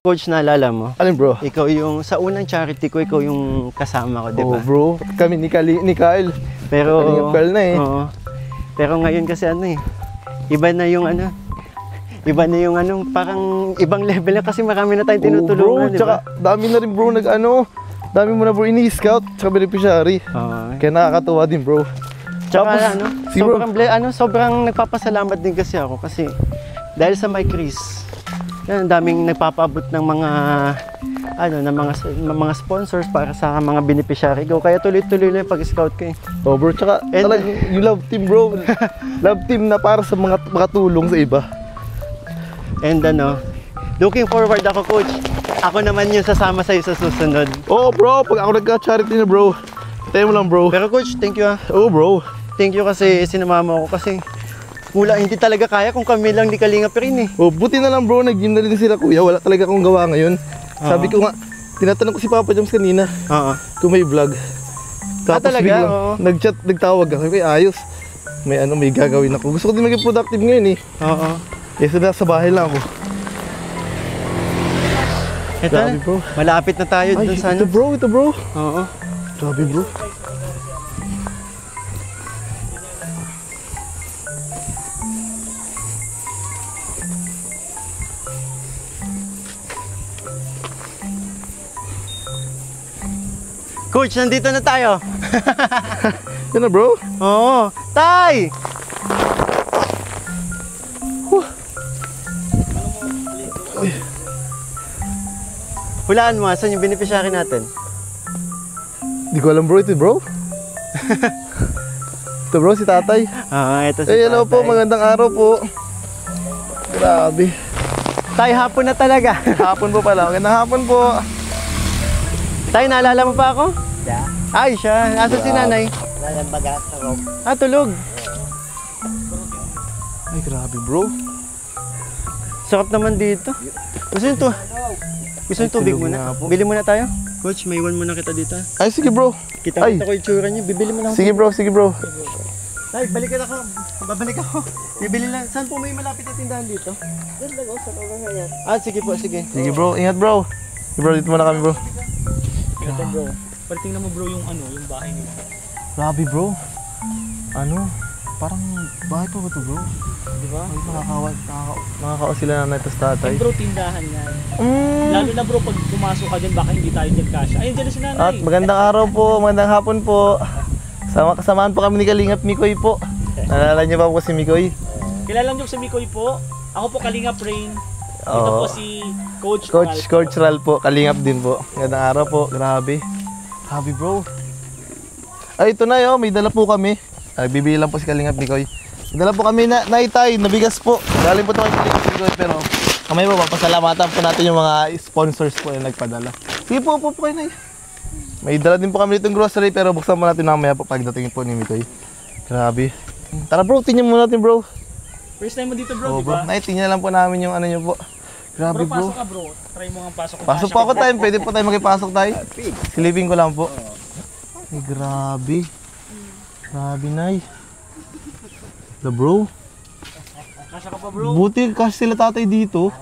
Coach, naalala mo? Alin bro? Ikaw yung, sa unang charity ko, ikaw yung kasama ko, di ba? Oh bro, kami ni Kyle. Pero, Kyle na eh. Oo. Pero ngayon kasi ano eh, iba na yung ano, parang ibang level na kasi marami na tayong tinutulungan, di ba? Tsaka dami na rin bro dami mo na bro ini-scout, tsaka beneficiary. Kaya nakakatuwa din bro. Tsaka tapos, sobrang nagpapasalamat din kasi ako kasi dahil sa My Chris, yan, daming nagpapaabot ng mga sponsors para sa mga beneficiary ko. Kaya tuloy-tuloy lang pag-scout ko eh. Oh bro, tsaka talagang you love team bro. Love team na para sa mga makatulong sa iba. And looking forward ako, Coach. Ako naman yung sasama sa'yo sa susunod. Oh bro, pag ako nagka-charity na bro, tayo mo lang bro. Pero Coach, thank you ah. Oh bro. Thank you kasi sinama mo ako kasi hindi talaga kaya kung kami lang di Kalingap rin eh. Oh, buti na lang bro, nag-gym na rin sila kuya. Wala talaga akong gawa ngayon. Sabi ko nga, tinatanong ko si Papa Joms kanina kung may vlog. Tapos talaga? biglang nag-chat, nagtawag ako. Sabi ko, ayos. May gagawin ako. Gusto ko din maging productive ngayon eh. Oo. Kesa na sa bahay lang ako. Ito grabe bro. Malapit na tayo dun sa ito bro. Oo. Grabe bro. Coach, nandito na tayo. Yan na bro. Oo. Tay! Hulaan mo, saan yung beneficiary natin? Di ko alam bro, ito bro. Ito bro, si tatay. Ito si tatay. Hello po, magandang araw po. Grabe. Tay, hapon na talaga. Hapon po pala, magandang hapon po. Tay, naalala mo pa ako? Yeah. Ay, siya. Asa si nanay? Baga sa room. Tulog. Ay, grabe bro. Sarap naman dito. Gusto nyo tubig muna? Bili muna tayo? Coach, may iwan muna kita dito. Ay, sige bro. Kita ko yung tsura nyo. Bibili mo lang. Sige bro. Tay, babalik ako. Bibili lang. Saan po may malapit na tindahan dito? Doon lang ako sa kamahayan. Sige po, sige. Sige bro, ingat bro. Sige bro, dito muna kami bro. Ito bro, tingnan mo bro yung yung bahay nila. Grabe bro. Parang bahay pa ba ito bro? Di ba? Ay, nakakawa sila nanay tas tatay. Bro, tindahan yan. Lalo na bro, pag pumasok ka dyan, baka hindi tayo dyan kasya. Ayun dyan na si nanay. At magandang araw po, magandang hapon po. Kasamaan po kami ni Kalingap Mikoy po. Nalala niyo ba po si Mikoy? Kilala niyo si Mikoy po. Ako po Kalingap Rain. Ito po si Coach Ral po, Kalingap din po. Magandang araw po, grabe. Grabe bro. Ay, ito na yun, may dala po kami. Bibili lang po si Kalingap Mikoy. May dala po kami na itay, nabigas po. Galing po ito kay Kalingap Mikoy, pero kamay po, pasalamatan po natin yung mga sponsors po yung nagpadala. Sige po kayo na. May dala din po kami ditong grocery, pero buksan mo natin mamaya po pagdating po ni Mikoy. Grabe. Tara bro, tingnan mo natin bro. First time mo dito bro, di Bro, ba? tingnan lang po namin yung ano nyo po. Grabe bro. Pasok ka bro. Try mo nga pasok. Pasok po ako tayo, pwede po tayo makipasok tayo. Silipin ko lang po. Ay, grabe. Grabe nay. Bro. Kasya ka pa bro. Buti kasi sila tatay dito.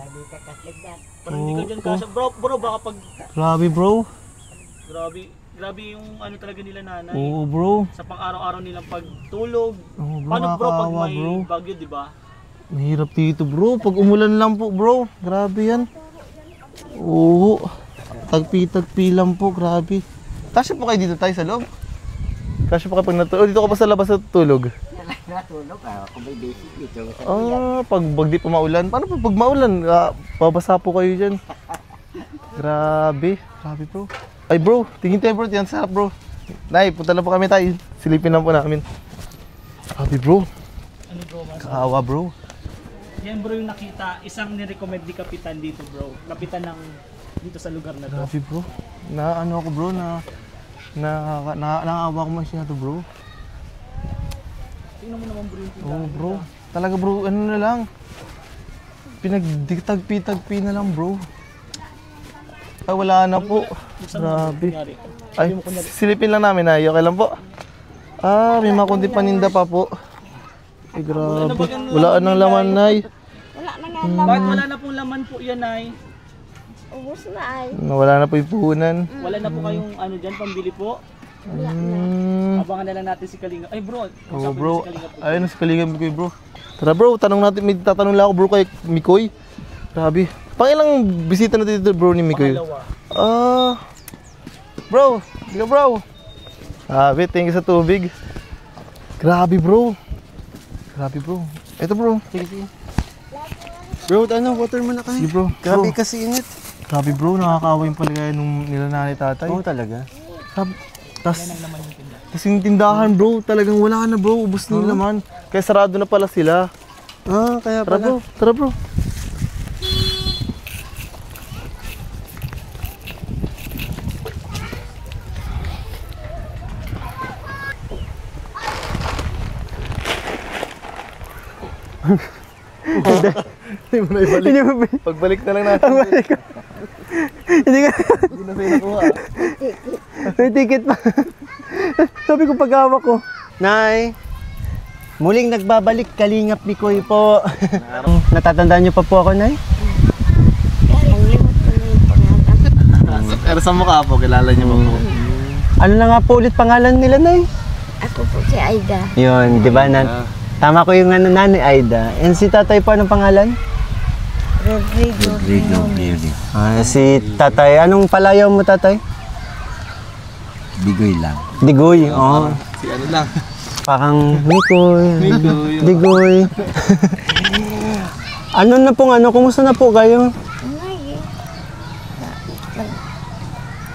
Parang hindi ka dyan kasya. Bro, baka pag... Grabe bro. Grabe yung talaga nila nanay. Oo bro. Sa pang-araw-araw nilang pagtulog. Oo bro, Paano bro pag nakakaawa, may bro. bagyo, di ba? Mahirap dito bro. Pag umulan lang po bro. Grabe yan. Oo. Tagpi lang po. Grabe. Kasya po kayo dito tayo sa loob. Kasya po kayo pag natulog. Dito ka pa sa labas natutulog. Natulog kung may basic dito. Pag di pa maulan. Paano pag maulan? Babasa po kayo dyan. Grabe bro. Ay bro, tingin tayo bro. Yan sarap bro. Nay, punta na po kami tayo. Silipin lang po namin. Grabe bro. Ano bro? Kaawa bro. Yan bro yung nakita, isang nirecommend ni Kapitan dito bro. Kapitan ng dito sa lugar na to. Grabe bro. Ako bro nakaawa ko masyado bro. Tingnan mo naman bro yung tindahan. Oo bro. Talaga bro, ano na lang. Pinagtagpi na lang bro. Ay wala na po. Grabe. Ay, silipin lang namin ay. Okay lang po. May mga kundi paninda pa po. Ay, grabe. Wala nang laman, nay. Wala na nga Bakit wala na pong laman po yan, Nay? Ubus na ay. Wala na po yung puhunan. Wala na po kayong ano dyan, pambili po. Abangan na lang natin si Kalinga. Ay bro, Oh bro, si Kalinga po. ayun si Kalinga Mikoy bro. Tara bro, tanong natin, may tatanong lang ako bro kay Mikoy. Grabe. Pangilang bisita na dito bro ni Mikoy? Pangalawa. Bro, dito bro. Grabe, thank you sa tubig. Grabe bro. Grabe bro. Ito bro. Bro, ano, water mo na Sige kayo. bro. Grabe Bro, kasi init. grabe bro, nakakawa yung paligaya nung nila nanay tatay. Oo talaga. Tas yung tindahan bro, talagang wala na bro, ubos na yung laman. Kaya sarado na pala sila. Ah, kaya Tara bro, pala. tara bro. Hindi mo na ibalik. Hindi mo ba- Pagbalik na lang natin. Hindi ka. Hindi na sa'yo nakuha. May ticket pa. Sabi ko pag-hawak ko. Nay, muling nagbabalik Kalingap Mikoy po. Natatandaan niyo pa po ako, Nay? Kaya lang limot ko na yung pangalan. Pero sa mukha po, kilala niyo pa po. Ano na nga po ulit pangalan nila, Nay? Ako po si Aida. Yun, di ba? Tama ko yung ano, Nanay Aida. And si tatay po, anong pangalan? Rodrigo. Si tatay. Anong palayaw mo, tatay? Bigoy lang. Digoy. Oo. Si ano lang. Parang Mikoy. Mikoy. Digoy. Ano na pong ano? Kumusta na po kayo? Ay,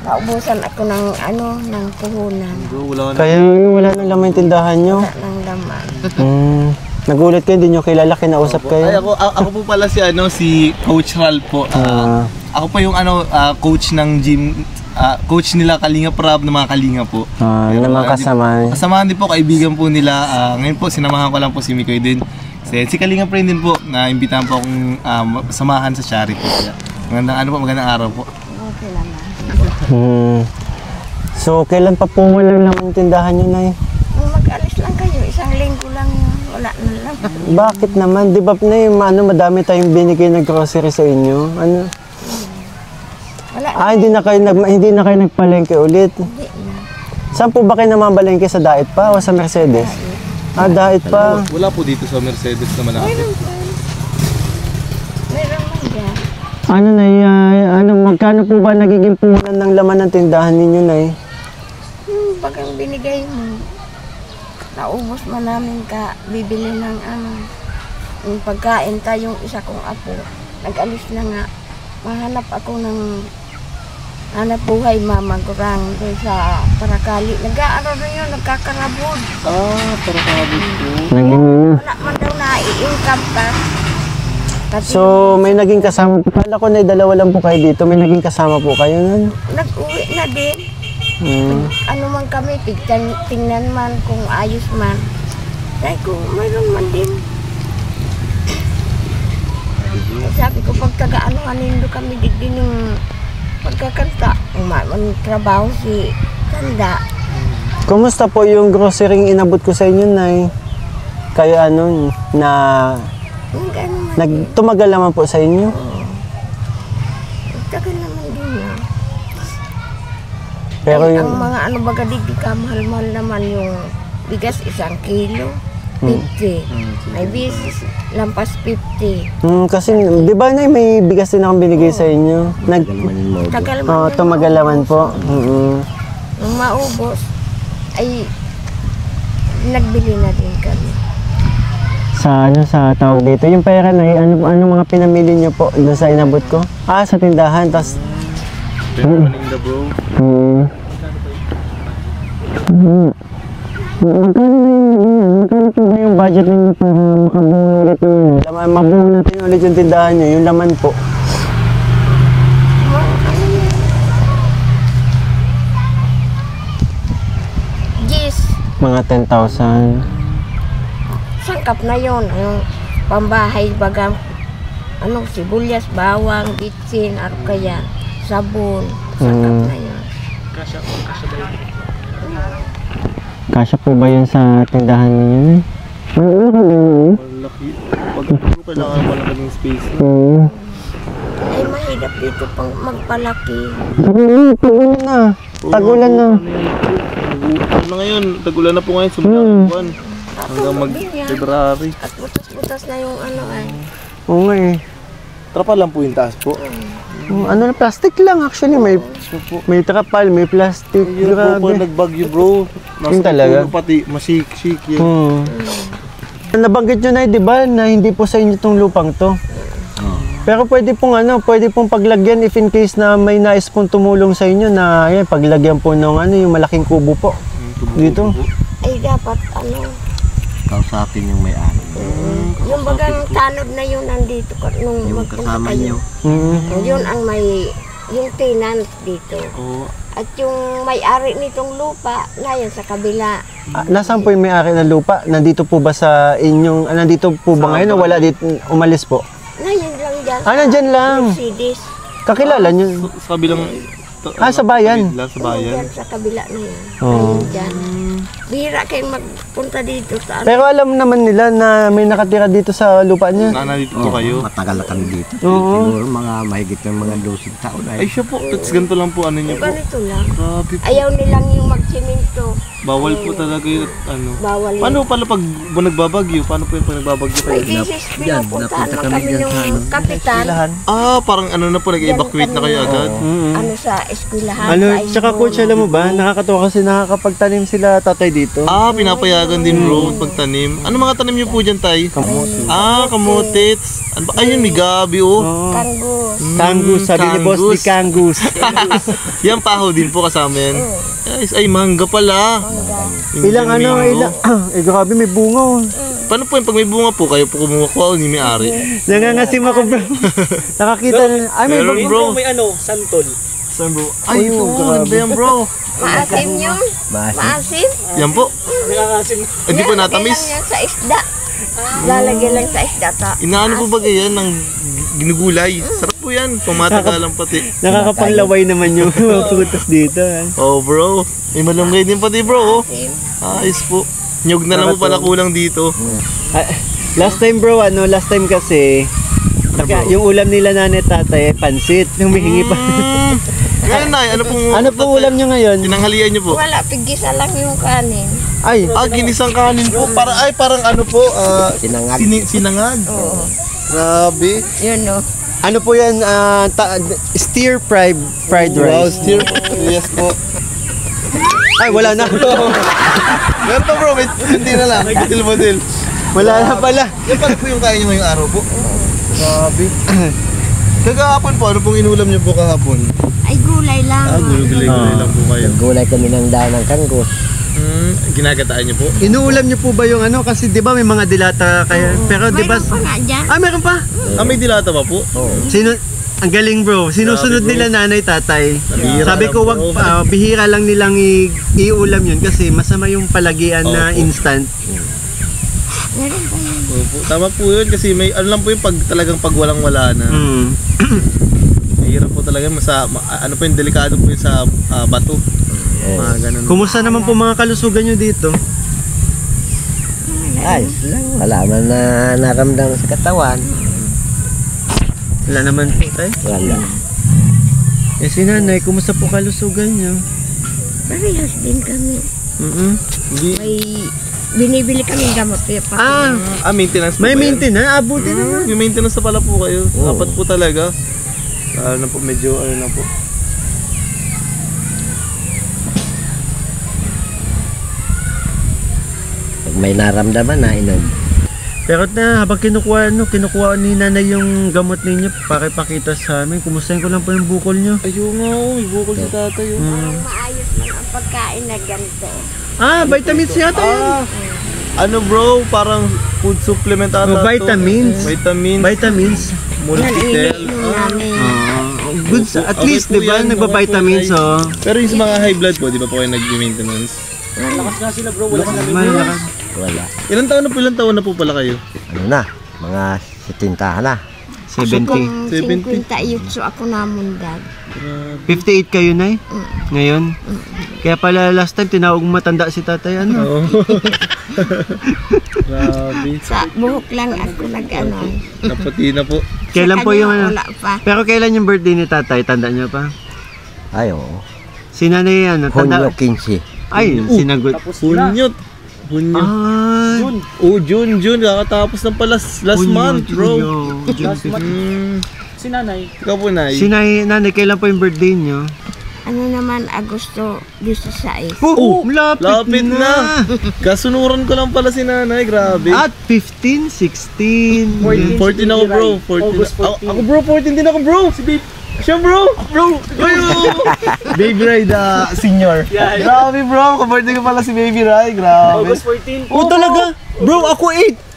naubusan ako ng ano, ng puhunan. Bro, wala na. Kaya wala nang laman yung tindahan nyo. Wala ng laman. Nagulat kayo, hindi nyo kilala, kinausap Ay, kayo. ako po pala si Coach Ral po. Ako po yung coach ng gym, coach nila Kalinga Prab ng mga Kalinga po. Naman kasama. Kasamahan din po, kaibigan po nila. Ngayon po, sinamahan ko lang po si Mikoy din. Si Kalinga Friend din po, na-imbitahan po akong samahan sa charity. Kaya, magandang araw po. Okay naman. So, kailan pa po walang laman yung tindahan nyo, Nay? Nung mag-alis lang kayo, isang linggo lang yun. Wala na lang. Bakit naman? Di ba, Nay, madami tayong binigay na grocery sa inyo? Ano? Wala na. Hindi na kayo nagpalengke ulit. Hindi na. Saan po ba kayo namamalengke, sa Daet pa o sa Mercedes? Daet pa. Wala po dito sa Mercedes na malapit. Meron man dyan. Ano, Nay? Magkano po ba nagiging puhunan ng laman ng tindahan ninyo, Nay? Pag ang binigay mo, naubos man namin ka, bibili ng ano, yung pagkain tayong isa kong apo. Nag-alis na nga, mahanap ako ng hanap buhay mamagurang doon sa Parakali. Nag-aaral na yun, nagkakarabod. Parakabot po. Wala man daw na-i-income pa. Kasi So, may naging kasama. Kala ko na dalawa lang po kayo dito. May naging kasama po kayo nun. nag-uwi na din. Ano man kami, tingnan man kung ayos man. Sabi ko, mayroon man din. Sabi ko, pag taga-ano-anin do kami digdining pagkakanta. Umaman trabaho si Tanda. Kumusta po yung grocery inabot ko sa inyo, Nay? Kayo na Ano man, tumagal naman po sa inyo? tagal naman din na. Pero Ay, yung... ang mga ano baga di ka mahal-mahal naman yung bigas 1 kilo. 50. May bisis, lampas 50. kasi, di ba, Nay, may bigas din akong binigay sa inyo? Tagal man yun, Tumagal naman po. Nung maubos, ay nagbili na din kami. Sa tawag dito, yung pera, Nay, ano mga pinamili niyo po doon sa inabot ko? Sa tindahan, tas... Paninda bro. Magkano po ba yung budget ninyo para makabuo ulit yung... Mabuo natin ulit yung tindahan niyo, yung laman po. Yes, Mga 10,000. sangkap na yon. Yung pambahay baga, sibuyas, bawang, bitsin, ano kaya, sabon. Sangkap na yun. Kasya ba yun? Kasya po ba yun sa tindahan ninyo? Malaki. Pag kailangan mo lang kaming space. Ay, mahirap dito pang magpalaki. Tagulan na. Tagulan na. Ano na ngayon? Tagulan na po ngayon. Sumunod buwan. Hanggang mag-February. At butas-butas na yung ano ay. Oo nga eh. Trapal lang po yung taas po. Ano na, plastic lang actually. May trapal, may plastic. Hirap po pag nagbagyo bro. Yung talaga? Tulog pati, masik-sik yan. Nabanggit nyo na di ba na hindi po sa inyo itong lupang to? Pero pwede pong paglagyan if in case na may nais pong tumulong sa inyo na ayan, paglagyan po ng yung malaking kubo po. Dito. Ay dapat ano. Kausapin yung may-ari. Yung bagang tanod na yun nandito nung Yung magpunta kasama kayo. niyo. Yun ang yung tenant dito. At yung may-ari nitong lupa na yan sa kabila. Nasaan po yung may-ari ng lupa? Nandito po ba sa inyong, nandito po ba ngayon o wala dito, umalis po? Ngayon lang dyan. Nandyan lang. Mercedes. Kakilala nyo? Sa kabilang... Sa bayan. Sa bayan. Dyan sa kabila na yan. Oo. Ayun dyan. Bihira kayong magpunta dito sa ano. Pero alam naman nila na may nakatira dito sa lupa niya. Nandito po kayo. Matagal na kami dito. Oo. Siguro mga mahigit ng mga 12 taon na. Ay siya po. Tapos ganito lang po ano niyo po. Ganito lang. Grabe po. Ayaw nilang yung magsimento. Bawal po talaga yung ano. Bawal yun. Paano pala pag nagbabagyo? Paano po yung pag nagbabagyo Ay, kayo? this is pinupuntahan napunta man kami kami dyan yung sa ano, kapitan. Parang ano na po, nag-evacuate na kayo agad? Ano sa eskwelahan. Ano, sa tsaka Imbon. coach, alam mo ba, nakakatawa kasi nakakapagtanim sila tatay dito. Pinapayagan din bro, pagtanim. Ano mga tanim niyo po dyan, tay? Kamote. Kamotits. Ano ba? Ayun, may gabi oh. Kangus. Kangus, sabi ni boss ni Kangus. Yan paho din po kasama yan. Guys, ay mangga pala. Ilang ano, ilang, grabe may bunga oh. Paano po yung pag may bunga po, kayo po kumuha ko, hindi may ari. Nangangasim ako bro. Nakakita na, ay may Meron bunga. bro. May santol. Saan bro? Ay, ito, ganda yan bro. Maasim yun. Maasim. Yan po. Nakakasim. Hindi po Yan, natamis. yan sa isda. Lalagyan lang sa isda. Inaano po ba yan ng ginugulay? Sarap po yan, pamatagalang pati. Nakakapanglaway naman yung prutas dito. Oh bro, may malunggay din pati bro. Maasim. Ayos po. Nyug na lang po pala kulang dito. Last time bro, last time kasi, yung ulam nila nanay tatay, pansit, yung may pa. Ngayon na, ano pong... Ano pong ulam nyo ngayon? Tinanghalian nyo po? Wala, pigisa lang yung kanin. Ay, Ginisang kanin po. Parang ano po, Sinangag. sinangag. Grabe. Yun o. ano po yan, stir fried Wow, rice. stir. Yes po. Ay, wala na. Meron pa bro, hindi na lang. Butil-butil. Wala na pala. Yan pala po yung kain nyo ngayong araw po. Grabe. Kagahapon po, ano pong inulam nyo po kahapon? Ay, gulay lang. Gulay lang po kayo. Gulay kami ng daon ng kanggos. Ginagataan nyo po? Inuulam nyo po ba yung kasi di ba may mga dilata kayo? Pero di ba... Mayroon pa nga dyan. Meron pa. May dilata pa po? Ang galing bro, sinusunod Grabe, bro. nila nanay tatay. Bihira Sabi lang, ko wag bro. bihira lang nilang iulam yun kasi masama yung palagian na Opo. instant. Meron pa yan. Opo. Tama po yun kasi may ano lang po yung talagang pag walang wala na. Mahirap po talaga ano po yung delikado po yun sa bato. Mga ganun. Kumusta naman po mga kalusugan nyo dito? Ayos lang. Wala man na naramdaman sa katawan. Wala naman po tayo. Wala. Eh si nanay, kumusta po kalusugan nyo? Parehas din kami. Hindi. May binibili kami gamot. Maintenance po May ba yan? maintenance, abuti naman. May maintenance na pala po kayo. Dapat po talaga. Na po medyo na po. Pag may naramdaman na inom. Pero habang kinukuha ni nanay yung gamot ninyo, pakipakita sa amin. Kumustahin ko lang po yung bukol nyo. Ayun nga may bukol si tatay. Maayos lang ang pagkain na ganito. Vitamins yata yun. Ano bro, parang food supplement ata to. Vitamins. Vitamins. Multitel. Iniinom namin. Good, at Okay least, po di ba, yan, nagpa-vitamins, okay po, oh. Pero yung sa mga high blood po, di ba po kayo nag-maintenance? Lakas nga sila bro, wala sila Malakas. Wala. Ilang taon na po pala kayo? Ano na? Mga 70 na. 70. Kung 70. 58 ako namundag. 58 kayo, Nay? Ngayon? Kaya pala last time, tinawag mo matanda si tatay, ano? Oo. Grabe. Sa buhok lang ako nag-ano. Napati na po. Kailan po yung ano? Wala pa. Pero kailan yung birthday ni tatay? Tanda niyo pa? Ay, oo. Si nanay ano? Hunyo Tanda? 15. Ay, sinagot. Tapos na. Hunyot. Hunyot. Ah, Oh, June. Kakatapos ng pala last month, bro. Last month. Si nanay. Ikaw po, Nay. Si nanay, kailan po yung birthday niyo? Ano naman, Agosto 16. Oh, lapit, Lapit na. Kasunuran ko lang pala si nanay. Grabe. At 15, 16. 14 ako, bro. 14. August 14. Ako, bro. 14 din ako, bro. Si Babe. Siya, bro. Bro. Baby Rai, the senior. Yeah. Grabe, bro. Kabirthday ko pala si Baby Rai. Grabe. August 14. Oh, talaga? Bro, ako 8.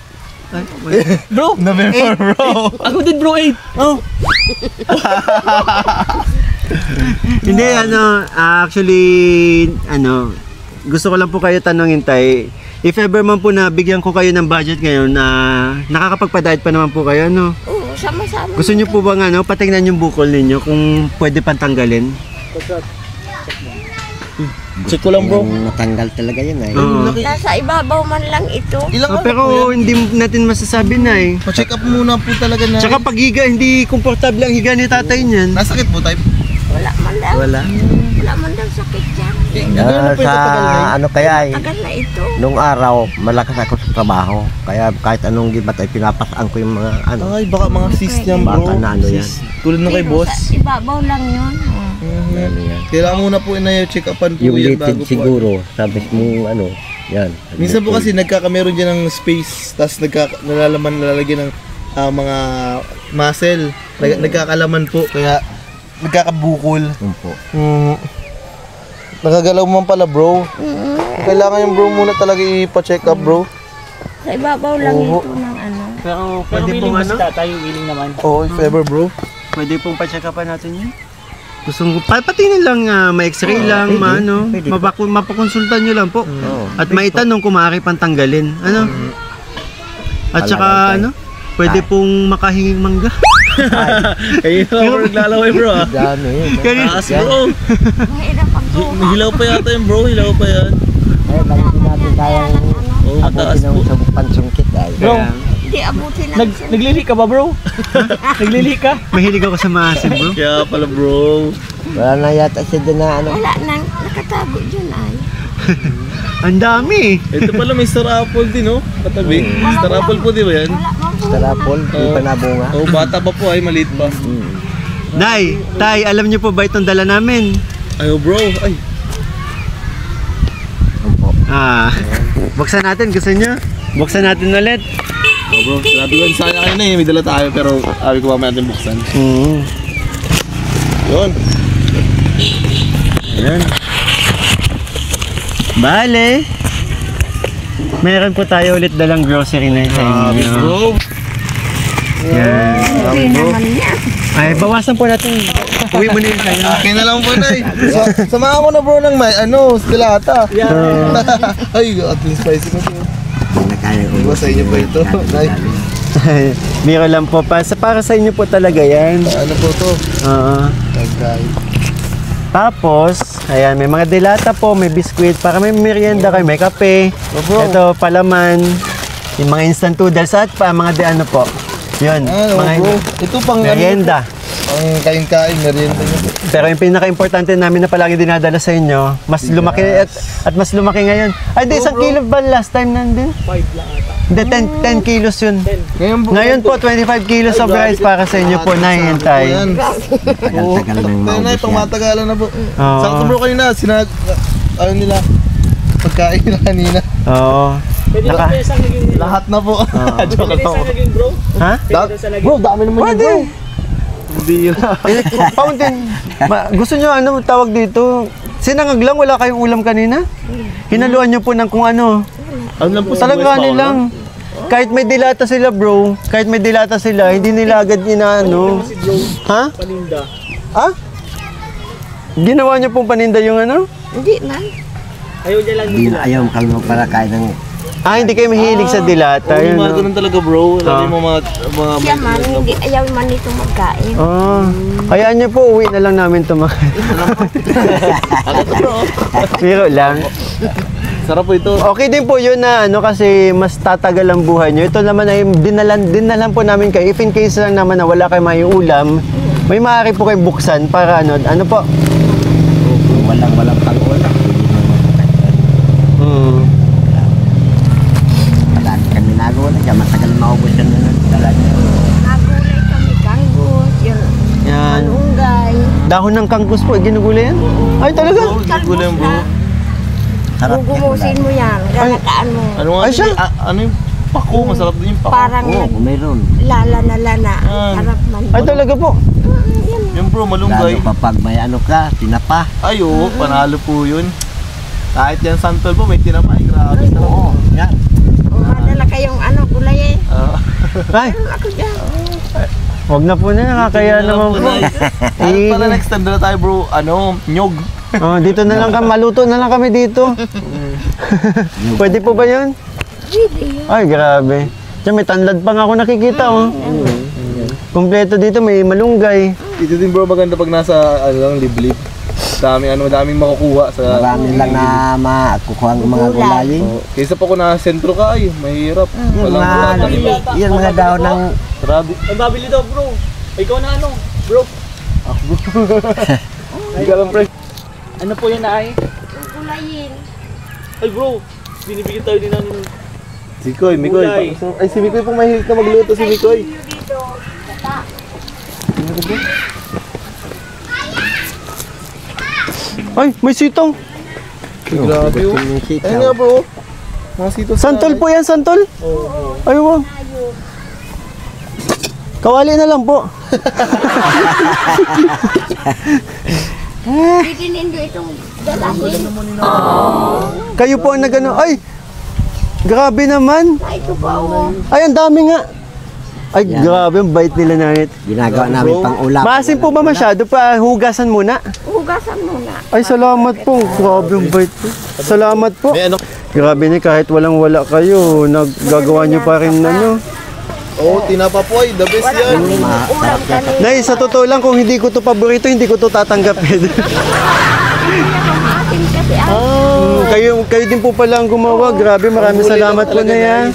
Bro, November, bro. ako din bro 8. Oh. Hindi, actually, gusto ko lang po kayo tanongin, tay. If ever man po na bigyan ko kayo ng budget ngayon na nakakapagpa-diet pa naman po kayo, no? Oo, sama-sama. Gusto niyo po bang patingnan yung bukol ninyo kung pwede pang tanggalin? Check ko lang, bro. Yung natanggal talaga yun ay. Oo. Nasa ibabaw man lang ito. Ilang Oh, pero hindi natin masasabi na eh. Pa-check up muna po talaga na. Tsaka pag higa, hindi komportable ang higa ni tatay niyan. Nasakit po tayo. Wala man lang. Wala. Wala man lang sakit dyan. Sa ano kaya ay, Tagal na ito. nung araw, malakas ako sa trabaho. Kaya kahit anong gibat ay pinapasaan ko yung mga ano. Ay, baka mga cyst yan, bro. Baka na ano yan. Cyst. Tulad ng kay Pero boss. Sa ibabaw lang yun. Ano yan. Kailangan muna po check upan po Yung yan litid bago po. siguro, sabi mo ano, yan. Minsan po kasi nagkakameron dyan ng space, tapos nalalagyan ng mga muscle. Nagkakalaman po, kaya nagkakabukol. Yun po. Nakagalaw man pala, bro. Kailangan yung bro muna talaga ipa-check up, bro. Sa ibabaw lang Oo. ito ng ano. Pero Pero pwede willing pong ba si tatay? Willing naman. Oo, if ever, bro. pwede pong pa-check upan natin yun. Gusto ko, patingin lang, ma-x-ray lang, pwede. mapakonsultan nyo lang po. Oo. At maitanong kung maaari pang tanggalin. Ano? At saka, pwede pong makahinging mangga. Ayun ako naglalaway, bro. Dami yun. Taas, bro. Mahirap pagbuka. Hilaw pa yata yung bro, hilaw pa yan. Ay, bakit hindi natin kayang Oo, mataas abutin po. ng pansungkit ay. Bro, Hindi abutin ng naglili ka ba bro? Naglili ka? Mahilig ako sa maasim, bro. Kaya pala, bro. Wala na yata siya din na ano. Wala nang nakatago dyan ay. Ang dami. Ito pala may star apple din, oh. Katabi. Star apple po, di ba yan? Wala mang buhay. Tarapol, di pa nabunga. Oh, bata pa po, ay maliit pa. Nay, tay, alam niyo po ba itong dala namin? Ay, oh, bro. Ay, Buksan natin, gusto niyo? Buksan natin ulit. oh, bro. Sabi ko, sana kayo na may dala tayo, pero sabi ko mamaya natin buksan. Yun. Ayan. Bale, meron po tayo ulit dalang grocery na sa inyo. Bro. Yan. Hindi naman niya. Ay, bawasan po natin. Uwi mo na yun sa'yo. Akin na lang po, Nay. Samahan ko na, bro, ng stilata. Ay, ating spicy na po. Hindi na kaya Diba sa inyo pa ito, Nay? Biro lang po. Para sa inyo po talaga yan. Ano po to? Oo. Tagay. Tapos, ayan, may mga dilata po, may biskwit, para may merienda kayo, may kape. Opo. Ito, palaman, yung mga instant noodles at pa, mga ano po. Yun, mga bro. Ito pang merienda. Ang kain-kain, merienda nyo. Pero yung pinaka-importante namin na palagi dinadala sa inyo, mas lumaki at mas lumaki ngayon. Ay, di, isang kilo ba last time nandun? 5 lang ata. Hindi, 10 kilos yun. Ngayon Ngayon po, 25 kilos of rice para sa inyo po, Nay and Tay. Tagal-tagal nang Tayo na, maubos pang yan. matagalan na po. Oo. Sakto, bro, kanina, ano nila, pagkain nila kanina. Oo. Pwede ba Naka- tayo sa naging Lahat na po. Pwede Joke tayo sa lang. naging bro? Ha? Pwede sa naging Bro, dami naman yun, bro. Hindi yun. Fountain. Gusto nyo tawag dito? Sinangag lang, wala kayong ulam kanina? Hinaluan nyo po ng kung ano. Ano lang po sa Talaga nilang. Kahit may dilata sila, bro. Kahit may dilata sila, hindi nila agad inaano. si bro, Ha? paninda. Ha? Ginawa nyo pong paninda yung ano? Hindi man. Ayaw niya lang Hindi nila. na ayaw kami magparakain ng Hindi kayo mahilig sa dilata. Oo, Yun, mga no? ganun talaga, bro. Lalo yung mga Siya man, hindi ayaw man nito magkain. Oh, hayaan nyo po, uwi na lang namin ito. Biro lang. Masarap po ito. Okay din po yun na ano kasi mas tatagal ang buhay nyo. Ito naman ay dinalan po namin kayo. If in case lang naman na wala kayo may ulam, may maaari po kayo buksan para ano po. Walang pag-ulam. Palagi kami nagawa na siya. Matagal maubos yan na dala niya. Nagulay kami kanggos, yung Yan. malunggay. Dahon ng kangkos po, ginugulay yan? Ay talaga? Gulay bro. Sarap yan. Gugumusin mo yan, galataan mo. Ano nga Ay, siya? ano yung pako? Masarap din yung pako. Parang Oo, meron. lala. Sarap man. Ay talaga po. Yan. Yung bro, Lalo malunggay. pa pag may ano ka, tinapa. Ay, oo, panalo po yun. Kahit yan santol po, may tinapay. Grabe. Sarap. Oo, yan. Madala kayong gulay eh. Ay, Meron ako dyan. wag na po na, nakakaya naman po. Ano pala next time na tayo bro, nyog. Oh, dito na lang kami, maluto na lang kami dito. Pwede po ba yun? Really? Ay, grabe. Diyan, may tanlad pa nga ako nakikita, oh. Kompleto dito, may malunggay. Dito din bro, maganda pag nasa liblib. Daming makukuha sa... Marami lang na makukuha ang mga gulay. Kaysa pa kung nasa sentro ka, ay, mahirap. Walang Yan mga dahon ng Grabe. Ang babili daw, bro. Ikaw na ano, bro. Hindi ka lang pre. Ano po yun ay? Gulayin. Ay, bro. Binibigyan tayo din ng... Mikoy. Gulay. Ay, si Mikoy pong mahilig na magluto si Mikoy. Dito, bata. Ay, may sitaw. Grabe oh. Ayun nga bro. Mga sito sa... Santol po yan, santol. Ay, wow. Kawali na lang po. Titinindo itong dalahin. Kayo po ang nagano. Ay, grabe naman. Ay, ito pa oh. Ay, ang dami nga. Ay, grabe, ang bait nila nanit. ginagawa namin pang ulam. Maasim po ba masyado pa? Hugasan muna. Hugasan muna. Ay, salamat po. Grabe, ang bait po. Salamat po. May ano? Grabe ni kahit walang-wala kayo, naggagawa nyo pa rin na nyo. Oh, tinapa po ay, the best yan. Ulam kanina. Nay, sa totoo lang, kung hindi ko to paborito, hindi ko to tatanggapin. Atin kasi kayo din po pala ang gumawa. Grabe, maraming salamat po na yan.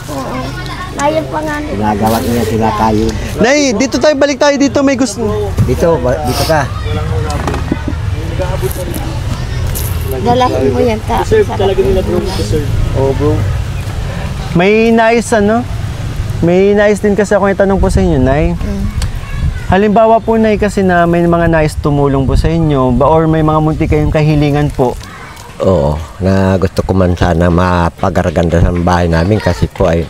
Ngayon pa nga nila. Ginagawa niya sila kayo. Nay, dito tayo, balik tayo dito. May gusto. Dito ka. Dalahin mo yan ta. Deserve talaga nila, bro. Deserve. Oh bro. May nais din kasi ako itanong po sa inyo, Nay. Halimbawa po, Nay, kasi na may mga nais tumulong po sa inyo or may mga munti kayong kahilingan po. Oo, na gusto ko man sana mapagaraganda sa bahay namin kasi po ay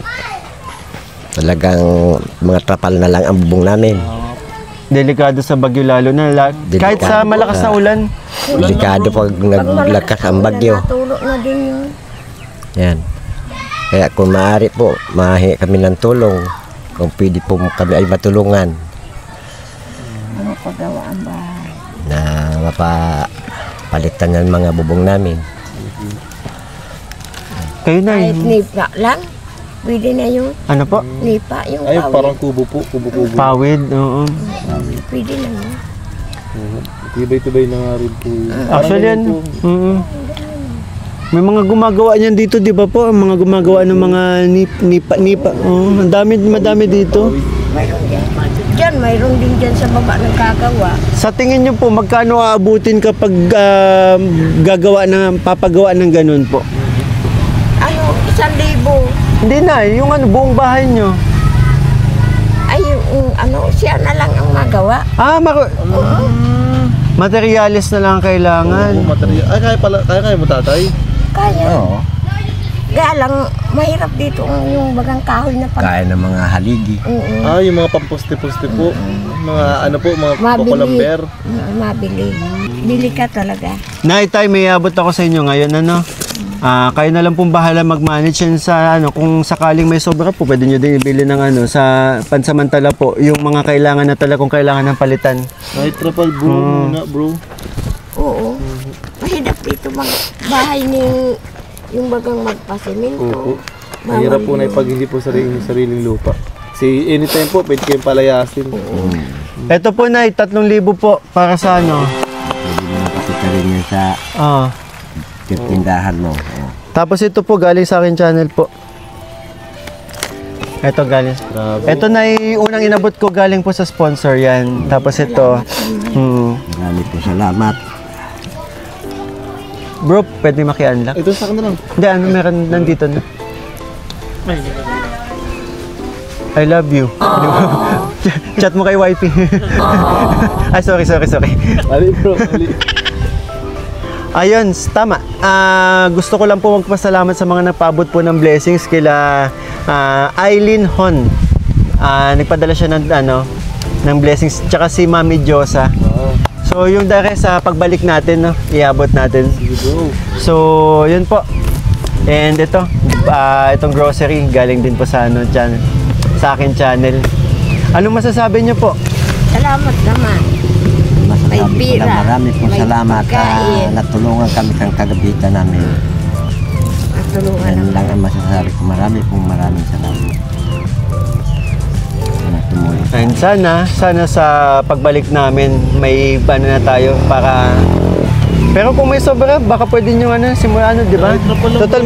talagang mga trapal na lang ang bubong namin. Delikado sa bagyo lalo na. Kahit sa malakas na ulan. Delikado pag naglakas ang bagyo. Natulog na din yun. Yan. Kaya kung maaari po, mahingi kami ng tulong. Kung pwede po kami ay matulungan Ano paggawa ang bahay? na mapapalitan ng mga bubong namin. Kayo, Nay. Kahit nipa lang. Pwede na yun. Ano po? Nipa yung Ay, pawid. parang kubo po. Kubo-kubo. Pawid, oo. Pwede na yun. Tibay-tibay na nga rin po yun. Actually, yan. May mga gumagawa niyan dito, di ba po? Mga gumagawa ng mga nipa. Oh, madami dito. Mayroon dyan. Diyan, mayroon din dyan sa baba ng kagawa. Sa tingin niyo po, magkano aabutin kapag papagawa ng ganun po? Ano, 1,000. Hindi na, yung buong bahay niyo. Ay, yung siya na lang ang magawa. Materyales na lang ang kailangan. Oo, material. Ay, kaya mo tatay? Kaya. Oo. Kaya lang, mahirap dito yung bagang kahoy na pag... Kaya ng mga haligi. Yung mga pamposte-poste po. Mga mga Mabili. kukulamber. Mabili. Bili ka talaga. Nay, tay, may abot ako sa inyo ngayon, ano? Kayo na lang pong bahala mag-manage yan sa kung sakaling may sobra po, pwede nyo din ibili ng sa pansamantala po, yung mga kailangan na talagang kailangan ng palitan. Kahit trapal bro muna bro. Oo. Mahirap dito bahay ni yung bagang magpasimento. Opo. Mahirap po na pag hindi po sariling lupa. Kasi anytime po, pwede kayong palayasin. Ito po, Nay, 3,000 po para sa Pwede mo nakapita rin yan sa tindahan mo. Oh. Tapos ito po galing sa akin channel po. Ito galing. Ito na unang inabot ko galing po sa sponsor yan. Tapos ito. Marami po salamat. Bro, pwede maki-unlock? Ito sa akin na lang. Hindi, ano meron nandito na. I love you. Chat mo kay wifey. Ay, sorry. Ali bro, ali. Ayun, tama. Gusto ko lang po magpasalamat sa mga nagpaabot po ng blessings kila Eileen Hon. Nagpadala siya ng blessings. Tsaka si Mami Josa. So, yung dare sa pagbalik natin, no, iabot natin. So, yun po. And ito, itong grocery, galing din po sa channel. Sa akin channel. Anong masasabi niyo po? Salamat naman. May pira, Marami pong may salamat. pagkain. Natulungan kami kang kagabitan namin. Natulungan Yan naman. lang ang masasabi ko. Maraming salamat. Na tumulong. And sana sa pagbalik namin may na tayo para. Pero kung may sobra, baka pwede nyo simulan di ba? Total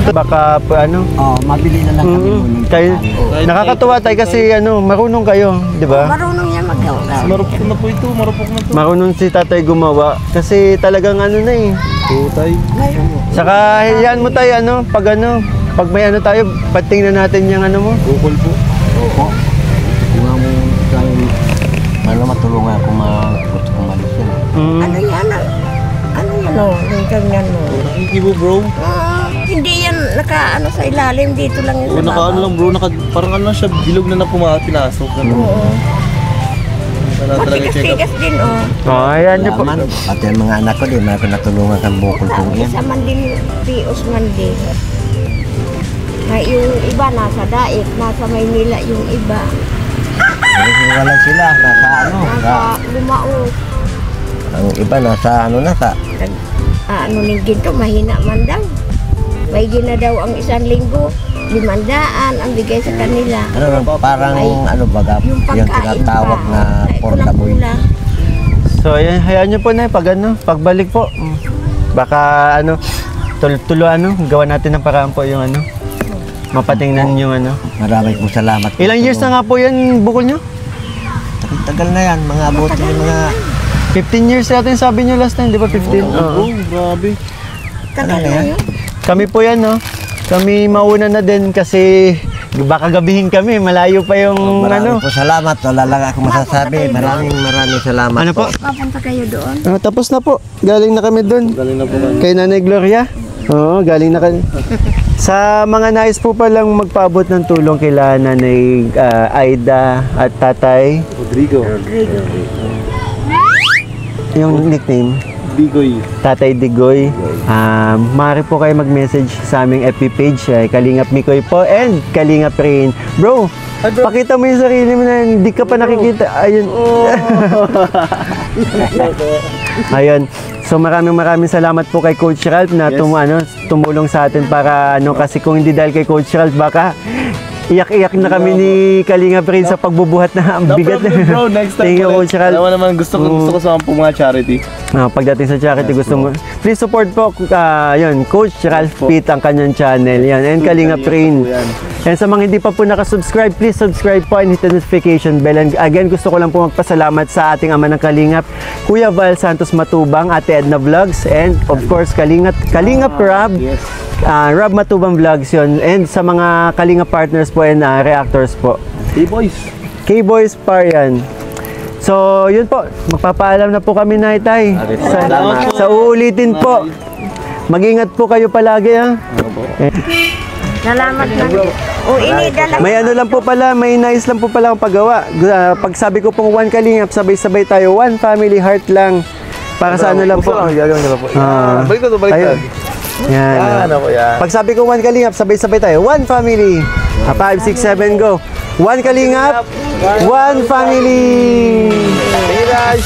baka Mabili na lang kami muna. kayo, nakakatuwa tayo kasi marunong kayo, di ba? Marunong niya magawa. Marupok na po ito, marupok na to. Marunong si tatay gumawa kasi talagang Tutay. Saka hayaan mo tayo pag may tayo, patingnan natin yung mo. Bukol po. Opo. Kung matulungan ako gusto kong malis yan. Ano yan? Yung ganyan mo. Hindi po bro. Hindi yan sa ilalim. Dito lang O, yung sa lang bro, parang siya, bilog na pinasok. Oo. Wala talaga check up. Matigas-tigas din, Ayan niyo po. Laman, pati ang mga anak ko din, may natulungan kang bukol kong yan. Isa man din, pios man din. Yung iba nasa Daig, nasa Maynila yung iba. Pero wala sila, nasa Nasa Lumao. ang iba nasa Ning ginto, mahina man daw. May gina daw ang 1 linggo, 500 ang bigay sa kanila. parang Ay, baga, Yung yung pagkain tinatawag pa, na ay portaboy. kulang-kulang. So ayan, hayaan niyo po pagbalik po. Baka gawa natin ng paraan po yung mapatingnan yung Marami pong salamat. Ilang years na nga po yan bukol nyo? Tagal na yan, mga abuti yung mga 15 years natin sabi nyo last time, di ba 15? Oo. Grabe. Tagal na yun. Kami po yan, no? Kami mauna na din kasi baka gabihin kami, malayo pa yung Maraming po salamat. Wala lang ako masasabi. Maraming salamat. Ano po? Papunta kayo doon. Tapos na po. Galing na kami doon. Galing na po kami. Kay Nanay Gloria. Oo, galing na kami. Sa mga nais po palang magpaabot ng tulong kila Nanay Aida at Tatay. Rodrigo. Yung nickname. Digoy. Tatay Digoy. Maaari po kayo mag-message sa aming FB page, Kalingap Mikoy po and Kalingap Rain. Bro, pakita mo yung sarili mo na hindi ka pa nakikita. Ayun. Ayun. So maraming salamat po kay Coach Ralph na tumulong sa atin para kasi kung hindi dahil kay Coach Ralph baka iyak-iyak na kami ni Kalingap Rain sa pagbubuhat na ang bigat. Bro, next time. Thank you, Coach Ralph. Alam mo naman, gusto ko sa mga charity. Pagdating sa charity, gusto mo. Please support po, Coach Ralph Pitt, ang kanyang channel. Yan, and Kalingap Rain. And sa mga hindi pa po nakasubscribe, please subscribe po and hit the notification bell. And again, gusto ko lang po magpasalamat sa ating ama ng Kalingap, Kuya Val Santos Matubang, Ate Edna Vlogs, and of course, Kalingap Rob. Yes. Rob Matubang Vlogs yun. And sa mga Kalingap partners po and reactors po. K-Boys. K-Boys par yan. So, yun po. Magpapaalam na po kami na Tay. Sa uulitin po. Mag-ingat po kayo palagi Salamat na. Dala. May lang po pala, may nice lang po pala ang paggawa. Pag sabi ko pong 1 Kalingap, sabay-sabay tayo. 1 family heart lang. Para sa lang po. Gagawin nila po. Baliktad. Yan. Yan. Pag sabi ko 1 Kalingap, sabay-sabay tayo. 1 family. 5, 6, 7, go. 1 Kalingap, 1 family. Hey guys.